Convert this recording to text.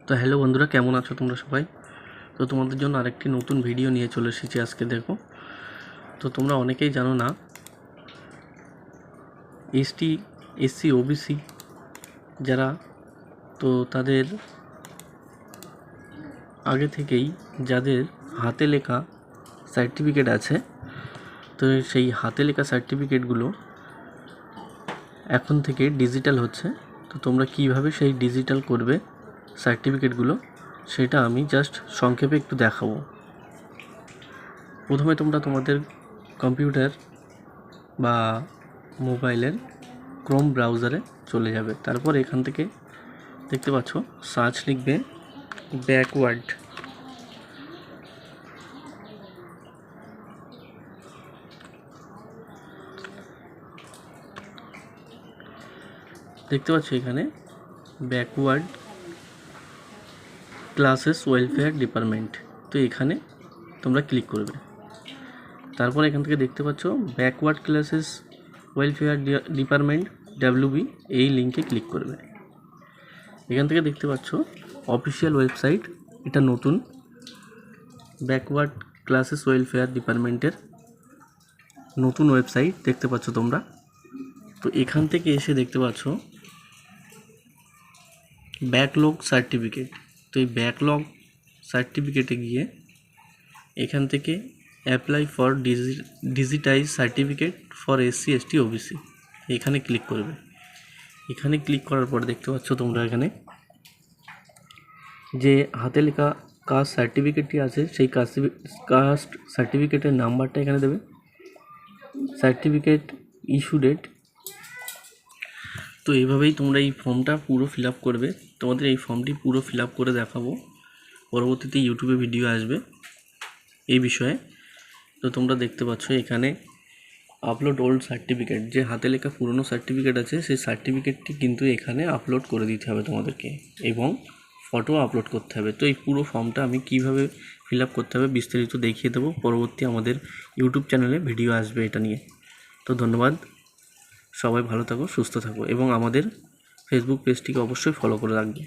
তো হ্যালো বন্ধুরা, কেমন আছো তোমরা সবাই? তো তোমাদের জন্য আরেকটি নতুন ভিডিও নিয়ে চলে এসেছি আজকে। দেখো, তো তোমরা অনেকেই জানো না, এসটি, এসসি, ওবিসি যারা, তো তাদের আগে থেকেই যাদের হাতে লেখা সার্টিফিকেট আছে, তো সেই হাতে লেখা সার্টিফিকেটগুলো এখন থেকে ডিজিটাল হচ্ছে। তো তোমরা কিভাবে সেই ডিজিটাল করবে সার্টিফিকেটগুলো, সেটা আমি জাস্ট সংক্ষেপে একটু দেখাবো। প্রথমে তোমরা তোমাদের কম্পিউটার বা মোবাইলের ক্রোম ব্রাউজারে চলে যাবে। তারপর এখান থেকে দেখতে পাচ্ছ সার্চ লিখবে ব্যাকওয়ার্ড। দেখতে পাচ্ছ এখানে ব্যাকওয়ার্ড ক্লাসেস ওয়েলফেয়ার ডিপার্টমেন্ট। তো এখানে তোমরা ক্লিক করবে। তারপর এখান থেকে দেখতে পাচ্ছ backward classes welfare department WB, এই লিঙ্কে ক্লিক করবে। এখান থেকে দেখতে পাচ্ছ অফিসিয়াল ওয়েবসাইট, এটা নতুন ব্যাকওয়ার্ড ক্লাসেস ওয়েলফেয়ার ডিপার্টমেন্টের নতুন ওয়েবসাইট দেখতে পাচ্ছ তোমরা। তো এখান থেকে এসে দেখতে পাচ্ছ ব্যাকলগ সার্টিফিকেট। তো এই ব্যাকলগ সার্টিফিকেটে গিয়ে এখান থেকে apply for digitise certificate for SC, ST, OBC, এখানে ক্লিক করবে। এখানে ক্লিক করার পর দেখতে পাচ্ছ তোমরা এখানে যে হাতে লেখা কাস্ট সার্টিফিকেটটি আছে, সেই কাস্ট সার্টিফিকেটের নাম্বারটা এখানে দেবে, সার্টিফিকেট ইস্যু ডেট। তো এইভাবেই তোমরা এই ফর্মটা পুরো ফিল আপ করবে। তোমাদের এই ফর্মটি পুরো ফিল আপ করে দেখাবো, পরবর্তীতে ইউটিউবে ভিডিও আসবে এই বিষয়ে। তো তোমরা দেখতে পাচ্ছ এখানে আপলোড ওল্ড সার্টিফিকেট, যে হাতে লেখা পুরনো সার্টিফিকেট আছে সেই সার্টিফিকেটটি কিন্তু এখানে আপলোড করে দিতে হবে তোমাদেরকে, এবং ফটো আপলোড করতে হবে। তো এই পুরো ফর্মটা আমি কিভাবে ফিল আপ করতে হবে বিস্তারিত দেখিয়ে দেবো, পরবর্তী আমাদের ইউটিউব চ্যানেলে ভিডিও আসবে এটা নিয়ে। তো ধন্যবাদ, সবাই ভালো থাকো, সুস্থ থাকো, এবং আমাদের ফেসবুক পেজটিকে অবশ্যই ফলো করে রাখবে।